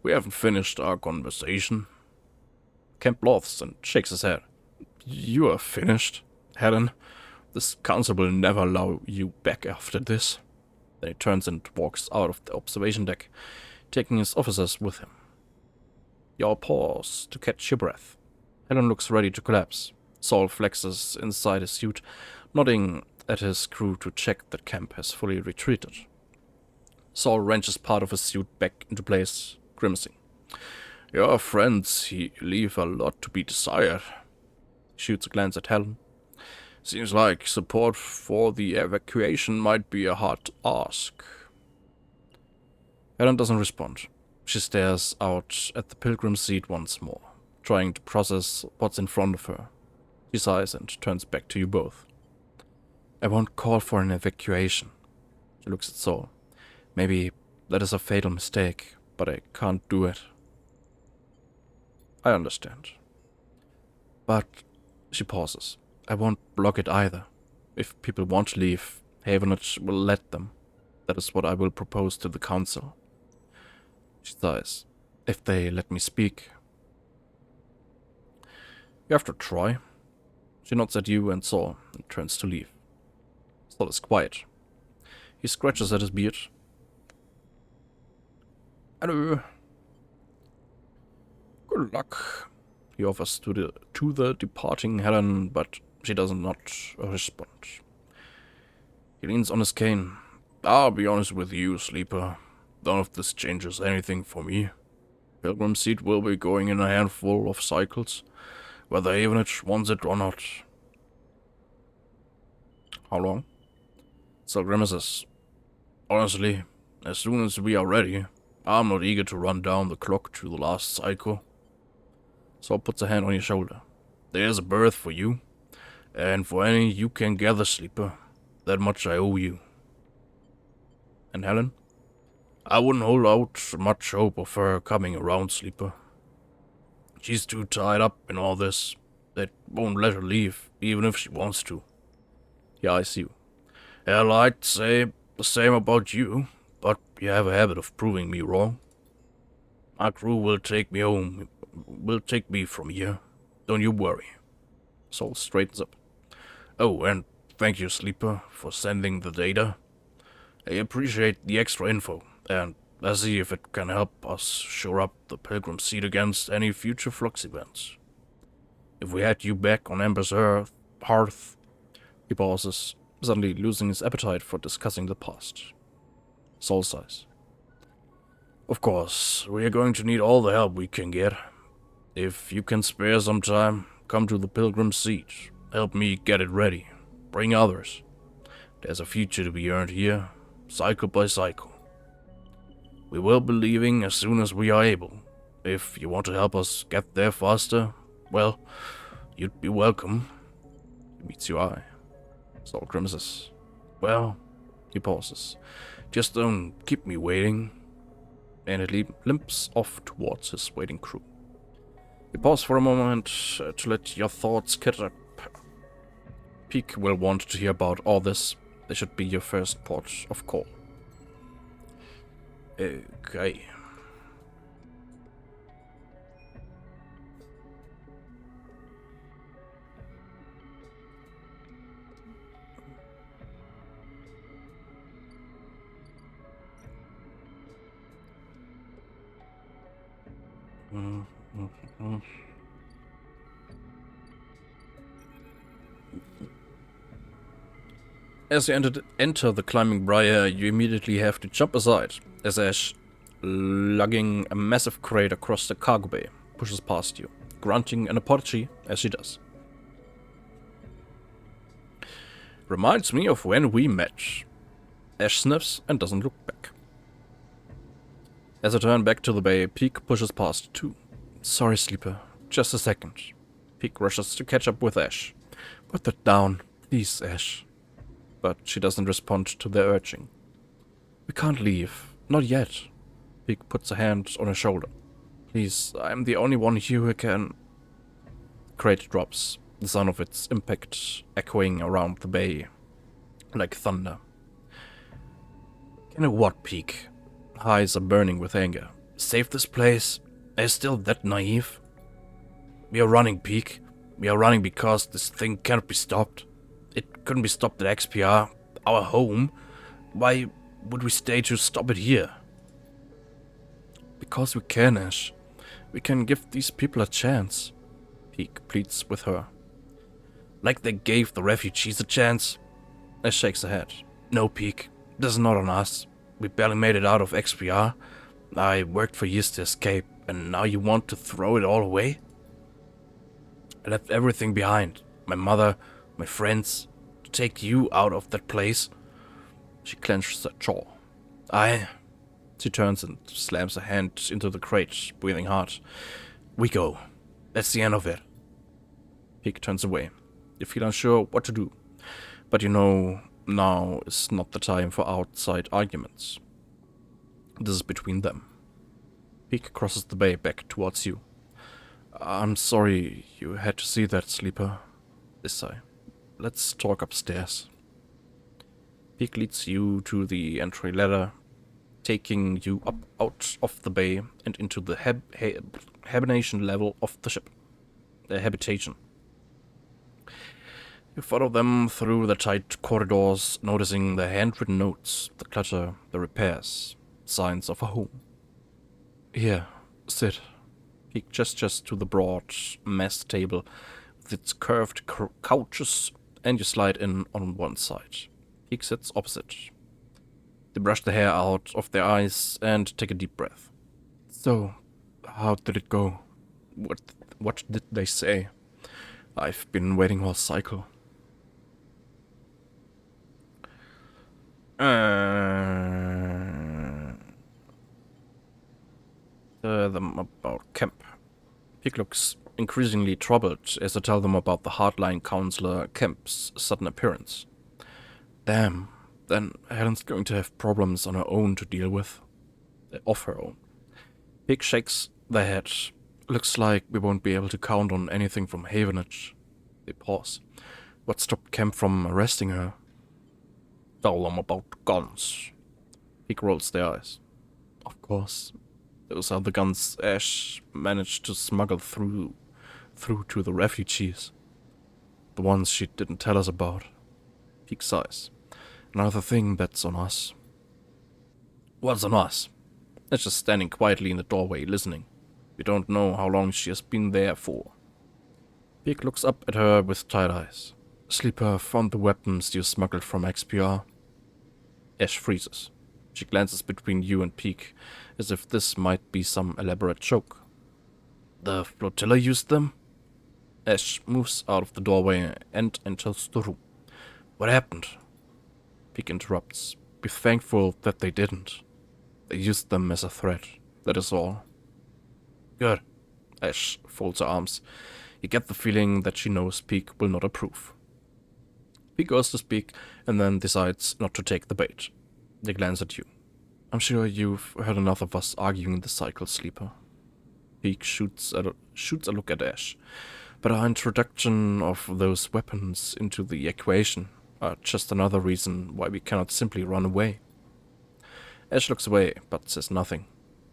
Speaker 1: We haven't finished our conversation. Kemp laughs and shakes his head. You are finished, Helen. This council will never allow you back after this. Then he turns and walks out of the observation deck, taking his officers with him. You all pause to catch your breath. Helen looks ready to collapse. Saul flexes inside his suit, nodding at his crew to check that Kemp has fully retreated. Saul wrenches part of his suit back into place, grimacing. Your friends leave a lot to be desired. He shoots a glance at Helen. Seems like support for the evacuation might be a hard ask. Helen doesn't respond. She stares out at the pilgrim seat once more, trying to process what's in front of her. She sighs and turns back to you both. I won't call for an evacuation. She looks at Saul. Maybe that is a fatal mistake, but I can't do it. I understand. But she pauses. I won't block it either. If people want to leave, Havenage will let them. That is what I will propose to the council. She sighs. If they let me speak. You have to try. She nods at you and Saul and turns to leave. Saul is quiet. He scratches at his beard. Hello. Good luck, he offers to the departing Helen, but she does not respond. He leans on his cane. I'll be honest with you, Sleeper. None of this changes anything for me. Pilgrim Seed will be going in a handful of cycles, whether Havenage wants it or not. How long? Saul grimaces. Honestly, as soon as we are ready. I'm not eager to run down the clock to the last cycle. Saul puts a hand on your shoulder. There's a berth for you, and for any you can gather, Sleeper. That much I owe you. And Helen? I wouldn't hold out much hope of her coming around, Sleeper. She's too tied up in all this. They won't let her leave, even if she wants to. Yeah, I see you. Hell, I'd say the same about you, but you have a habit of proving me wrong. My crew will take me home, will take me from here. Don't you worry. Saul straightens up. Oh, and thank you, Sleeper, for sending the data. I appreciate the extra info, and let's see if it can help us shore up the Pilgrim Seed against any future flux events. If we had you back on Ember's hearth, he pauses, suddenly losing his appetite for discussing the past. Saul sighs. Of course, we are going to need all the help we can get. If you can spare some time, come to the Pilgrim Seed. Help me get it ready. Bring others. There's a future to be earned here, cycle by cycle. We will be leaving as soon as we are able. If you want to help us get there faster, well, you'd be welcome. He meets your eye. Saul grimaces. Well, he pauses. Just don't keep me waiting. And it limps off towards his waiting crew. You pause for a moment to let your thoughts catch up. Peak will want to hear about all this. They should be your first port of call. Okay. As you enter the climbing briar, you immediately have to jump aside, as Ash, lugging a massive crate across the cargo bay, pushes past you, grunting an apology as she does. Reminds me of when we met. Ash sniffs and doesn't look back. As I turn back to the bay, Peak pushes past too. Sorry, Sleeper. Just a second. Peak rushes to catch up with Ash. Put that down, please, Ash. But she doesn't respond to their urging. We can't leave. Not yet. Peak puts a hand on her shoulder. Please, I'm the only one here who can... Crate drops, the sound of its impact echoing around the bay like thunder. Can a what peak? Eyes are burning with anger. Save this place? Are you still that naive? We are running, Peak. We are running because this thing cannot be stopped. It couldn't be stopped at XPR, our home. Why would we stay to stop it here? Because we can, Ash. We can give these people a chance. Peak pleads with her. Like they gave the refugees a chance? Ash shakes her head. No, Peak. This is not on us. We barely made it out of XPR. I worked for years to escape, and now you want to throw it all away? I left everything behind. My mother, my friends, to take you out of that place. She clenches her jaw. She turns and slams her hand into the crate, breathing hard. We go. That's the end of it. Peak turns away. You feel unsure what to do, but you know now is not the time for outside arguments. This is between them. Peak crosses the bay back towards you. I'm sorry you had to see that, Sleeper. They sigh. Let's talk upstairs. Peak leads you to the entry ladder, taking you up out of the bay and into the hibernation level of the ship. The habitation. You follow them through the tight corridors, noticing the handwritten notes, the clutter, the repairs, signs of a home. Here, sit. Peak gestures to the broad mess table with its curved couches, and you slide in on one side. Peak sits opposite. They brush the hair out of their eyes and take a deep breath. So, how did it go? What did they say? I've been waiting all cycle. Them about Kemp. Peak looks increasingly troubled as I tell them about the hardline counselor Kemp's sudden appearance. Damn, then Helen's going to have problems on her own to deal with. Of her own. Peak shakes their head. Looks like we won't be able to count on anything from Havenage. They pause. What stopped Kemp from arresting her? Tell them about guns. Peak rolls their eyes. Of course. Those are the guns Ash managed to smuggle through to the refugees. The ones she didn't tell us about. Peak sighs. Another thing that's on us. What's on us? Ash is standing quietly in the doorway, listening. We don't know how long she has been there for. Peak looks up at her with tired eyes. Sleeper found the weapons you smuggled from XPR. Ash freezes. She glances between you and Peak, as if this might be some elaborate joke. The flotilla used them? Ash moves out of the doorway and enters the room. What happened? Peak interrupts. Be thankful that they didn't. They used them as a threat, that is all. Good. Ash folds her arms. You get the feeling that she knows Peak will not approve. Peak goes to speak and then decides not to take the bait. They glance at you. I'm sure you've heard enough of us arguing the cycle, Sleeper. Peak shoots a look at Ash, but our introduction of those weapons into the equation are just another reason why we cannot simply run away. Ash looks away, but says nothing.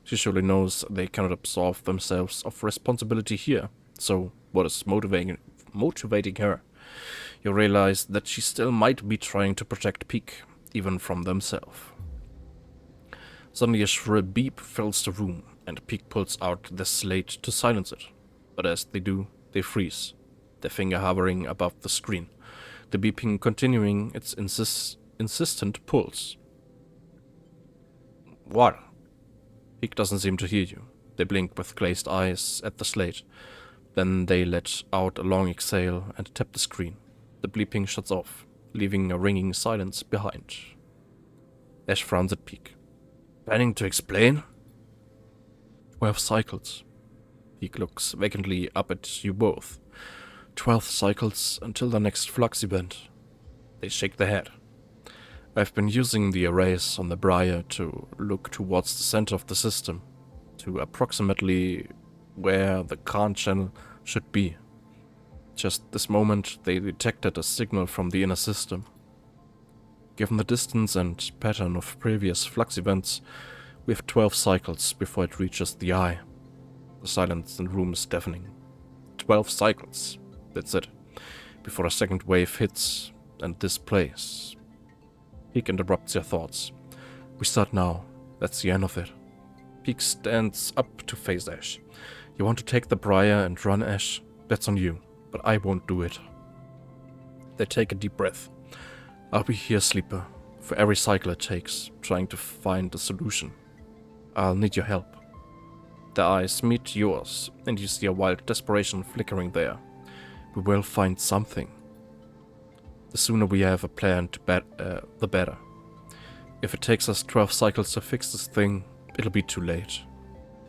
Speaker 1: She surely knows they cannot absolve themselves of responsibility here, so what is motivating her? You realize that she still might be trying to protect Peak, even from themselves. Suddenly a shrill beep fills the room, and Peak pulls out the slate to silence it. But as they do, they freeze, their finger hovering above the screen, the beeping continuing its insistent pulse. What? Peak doesn't seem to hear you. They blink with glazed eyes at the slate. Then they let out a long exhale and tap the screen. The bleeping shuts off, leaving a ringing silence behind. Ash frowns at Peak. Planning to explain? 12 cycles. Peak looks vacantly up at you both. 12 cycles until the next flux event. They shake their head. I've been using the arrays on the Briar to look towards the center of the system, to approximately where the Khan channel should be. Just this moment, they detected a signal from the inner system. Given the distance and pattern of previous flux events, we have 12 cycles before it reaches the eye. The silence in the room is deafening. 12 cycles, that's it, before a second wave hits, and this place. Peak interrupts your thoughts. We start now, that's the end of it. Peak stands up to face Ash. You want to take the briar and run, Ash? That's on you, but I won't do it. They take a deep breath. I'll be here, Sleeper, for every cycle it takes, trying to find a solution. I'll need your help. Their eyes meet yours, and you see a wild desperation flickering there. We will find something. The sooner we have a plan, the better. If it takes us 12 cycles to fix this thing, it'll be too late.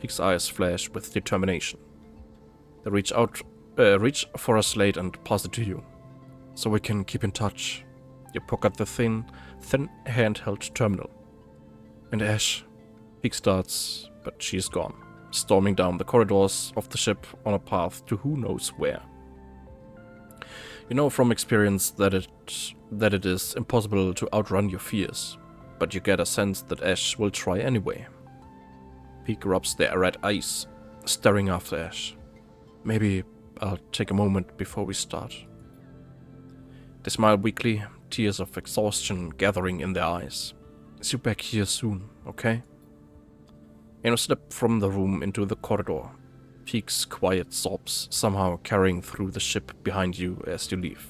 Speaker 1: Peak's eyes flash with determination. They reach for a slate and pass it to you, so we can keep in touch. You pocket the thin handheld terminal. And Ash. Peak starts, but she is gone, storming down the corridors of the ship on a path to who knows where. You know from experience that it is impossible to outrun your fears, but you get a sense that Ash will try anyway. Peak rubs their red eyes, staring after Ash. Maybe I'll take a moment before we start. They smile weakly, tears of exhaustion gathering in their eyes. See you back here soon, okay? And you step from the room into the corridor. Peak's quiet sobs somehow carrying through the ship behind you as you leave.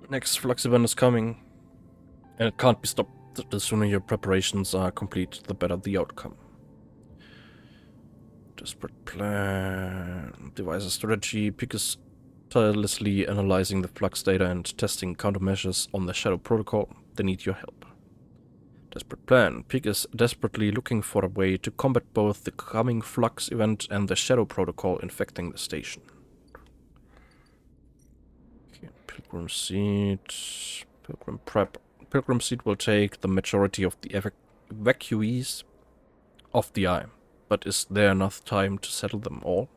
Speaker 1: Next flux event is coming, and it can't be stopped. The sooner your preparations are complete, the better the outcome. Desperate plan. Devise a strategy. Peak is tirelessly analyzing the flux data and testing countermeasures on the Shadow Protocol. They need your help. Desperate plan. Peak is desperately looking for a way to combat both the coming flux event and the Shadow Protocol infecting the station. Okay, Pilgrim Seat. Pilgrim Prep. Pilgrim Seat will take the majority of the evacuees off the eye. But is there enough time to settle them all?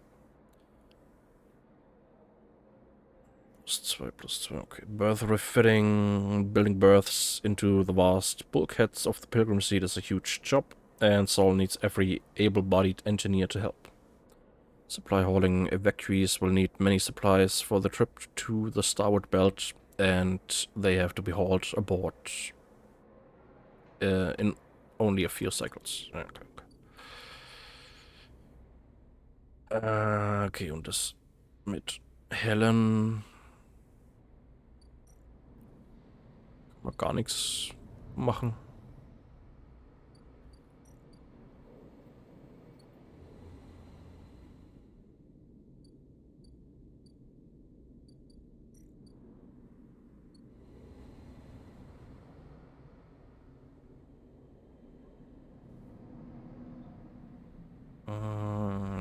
Speaker 1: +2, okay. Berth refitting. Building berths into the vast bulkheads of the Pilgrim Seat is a huge job, and Saul needs every able-bodied engineer to help. Supply hauling evacuees will need many supplies for the trip to the starboard belt, and they have to be hauled aboard in only a few cycles. Okay, und das mit Helen kann man gar nichts machen.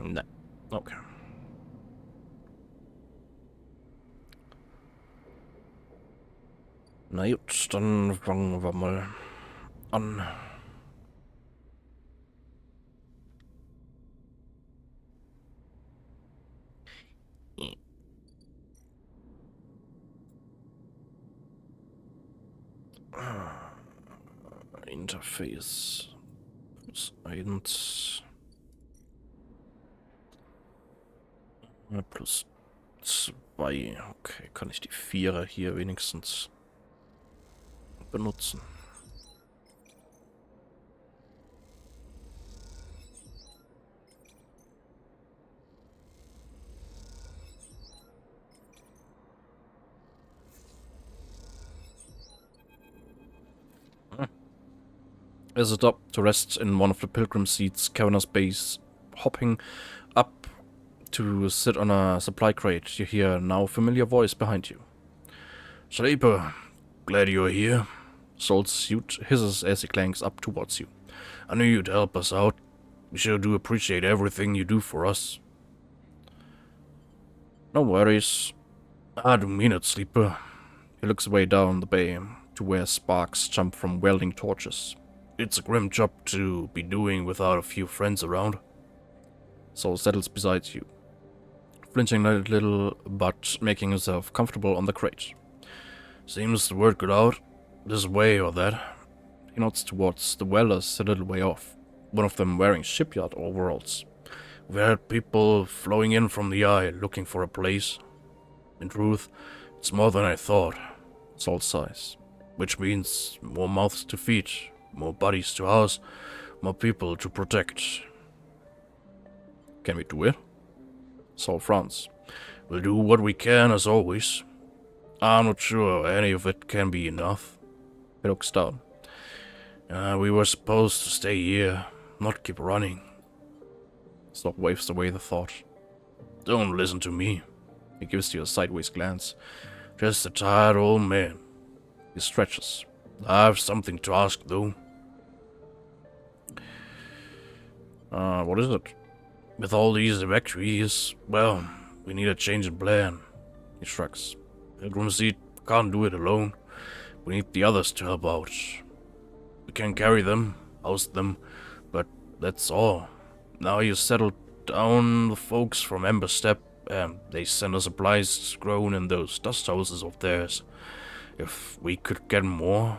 Speaker 1: Nein. Okay. Na gut, dann fangen wir mal an. Interface +1 +2. Okay, kann ich die Vierer hier wenigstens benutzen. Is it up to rest in one of the Pilgrim Seat's cavernous bays, hopping up to sit on a supply crate? You hear a now familiar voice behind you. Sleeper, glad you're here. Saul's suit hisses as he clanks up towards you. I knew you'd help us out. We sure do appreciate everything you do for us. No worries. I do mean it, Sleeper. He looks away down the bay. to where sparks jump from welding torches. It's a grim job to be doing without a few friends around. Sol settles beside you, flinching a little but making himself comfortable on the crate. Seems the word got out, this way or that. He nods towards the welders a little way off, one of them wearing shipyard overalls. We had people flowing in from the eye looking for a place. In truth, it's more than I thought, Sol sighs, which means more mouths to feed, more bodies to house, more people to protect. Can we do it? Sol frowns. We'll do what we can as always. I'm not sure any of it can be enough. He looks down. We were supposed to stay here, not keep running. Sol waves away the thought. Don't listen to me. He gives you a sideways glance. Just a tired old man. He stretches. I have something to ask, though. What is it? With all these evacuees, well, we need a change in plan. He shrugs. Pilgrim Seed can't do it alone. We need the others to help out. We can carry them, house them, but that's all. Now you settled down the folks from Ember Step, and they send us supplies grown in those dust houses of theirs. If we could get more...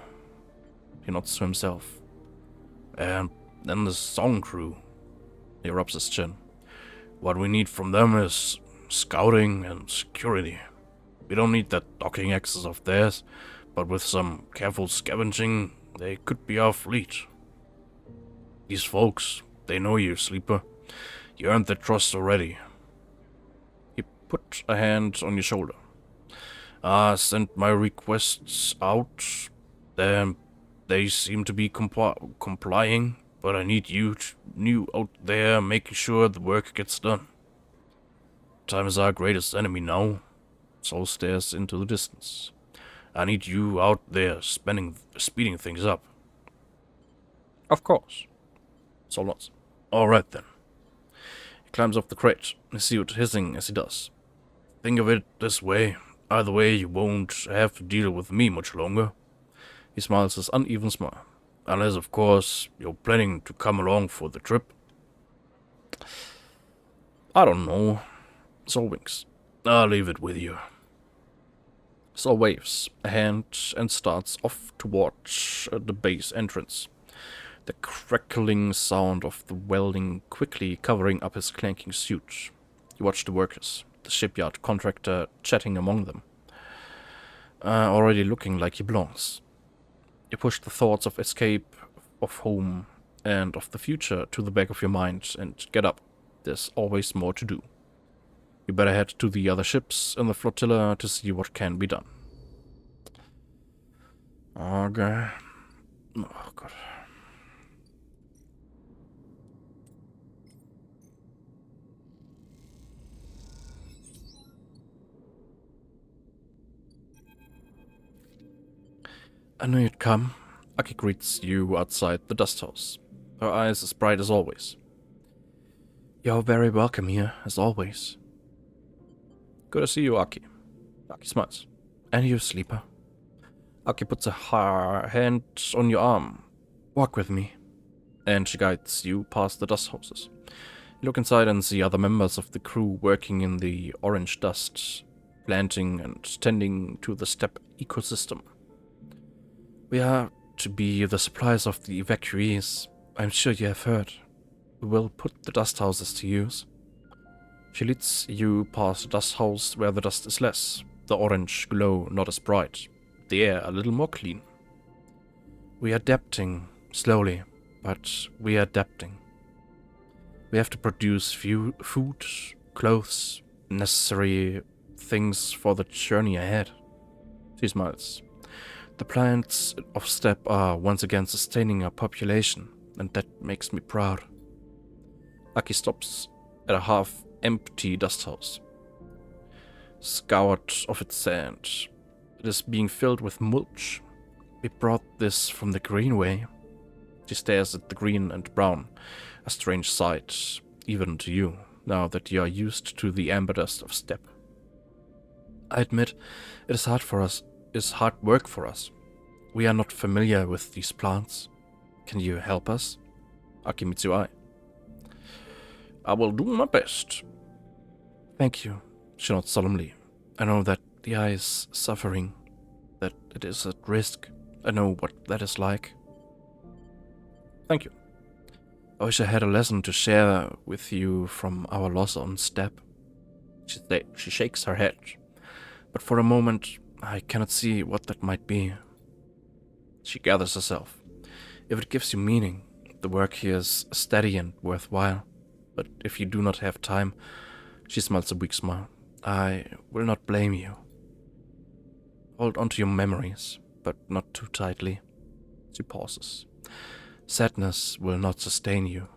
Speaker 1: He nods to himself. And then the song crew. He rubs his chin. What we need from them is scouting and security. We don't need that docking access of theirs, but with some careful scavenging, they could be our fleet. These folks, they know you, Sleeper. You earned their trust already. He put a hand on your shoulder. I sent my requests out, and they seem to be complying, but I need you out there making sure the work gets done. Time is our greatest enemy now. Sol stares into the distance. I need you out there speeding things up. Of course. Sol nods. Alright then. He climbs off the crate, his suit hissing as he does. Think of it this way. Either way, you won't have to deal with me much longer. He smiles his uneven smile. Unless, of course, you're planning to come along for the trip. I don't know. Sol winks. I'll leave it with you. Sol waves a hand and starts off towards the base entrance. The crackling sound of the welding quickly covering up his clanking suit. You watch the workers, the shipyard contractor chatting among them. Already looking like he belongs. You push the thoughts of escape, of home, and of the future to the back of your mind and get up. There's always more to do. You better head to the other ships in the flotilla to see what can be done. Okay. Oh, God. I knew you'd come. Aki greets you outside the dust house, her eyes as bright as always. You're very welcome here, as always. Good to see you, Aki. Aki smiles. And you, Sleeper. Aki puts a hand on your arm. Walk with me. And she guides you past the dust houses. You look inside and see other members of the crew working in the orange dust, planting and tending to the steppe ecosystem. We are to be the supplies of the evacuees. I'm sure you have heard. We will put the dust houses to use. She leads you past the dust house where the dust is less, the orange glow not as bright, the air a little more clean. We are adapting, slowly, but we are adapting. We have to produce food, clothes, necessary things for the journey ahead. She smiles. The plants of steppe are once again sustaining our population, and that makes me proud. Aki stops at a half-empty dust house. Scoured of its sand, it is being filled with mulch. We brought this from the greenway. She stares at the green and brown, a strange sight, even to you, now that you are used to the amber dust of steppe. I admit, it is hard work for us. We are not familiar with these plants. Can you help us? Aki meets your eye. I will do my best. Thank you, she nods solemnly. I know that the eye is suffering, that it is at risk. I know what that is like. Thank you. I wish I had a lesson to share with you from our loss on step. She shakes her head, but for a moment I cannot see what that might be. She gathers herself. If it gives you meaning, the work here is steady and worthwhile. But if you do not have time, she smiles a weak smile, I will not blame you. Hold on to your memories, but not too tightly. She pauses. Sadness will not sustain you.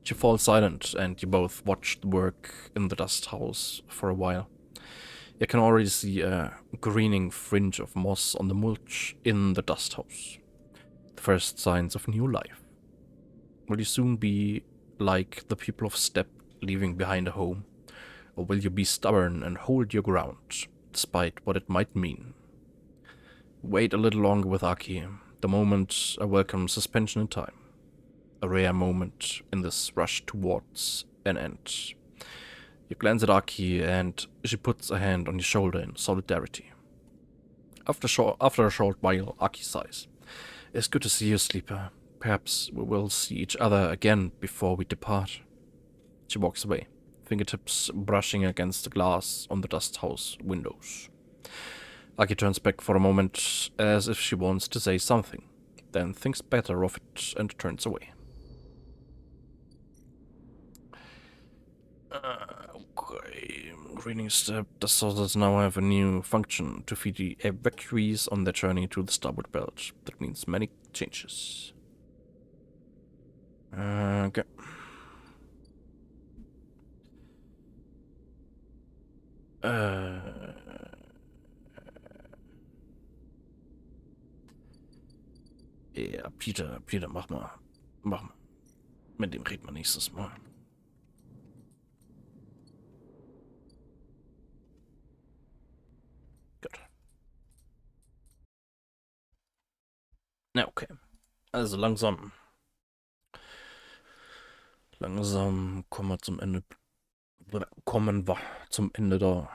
Speaker 1: She falls silent, and you both watch the work in the dust house for a while. You can already see a greening fringe of moss on the mulch in the dust house. The first signs of new life. Will you soon be like the people of Steppe leaving behind a home? Or will you be stubborn and hold your ground, despite what it might mean? Wait a little longer with Aki, the moment a welcome suspension in time. A rare moment in this rush towards an end. You glance at Aki and she puts a hand on your shoulder in solidarity. After a short while, Aki sighs. It's good to see you, sleeper. Perhaps we will see each other again before we depart. She walks away, fingertips brushing against the glass on the dust house windows. Aki turns back for a moment, as if she wants to say something, then thinks better of it and turns away. Okay, reading step. The soldiers now have a new function to feed the evacuees on their journey to the starboard belt. That means many changes. Okay. Ja, Peter, mach mal. Mit dem reden wir nächstes Mal. Gut. Ja, okay. Also langsam kommen wir zum Ende der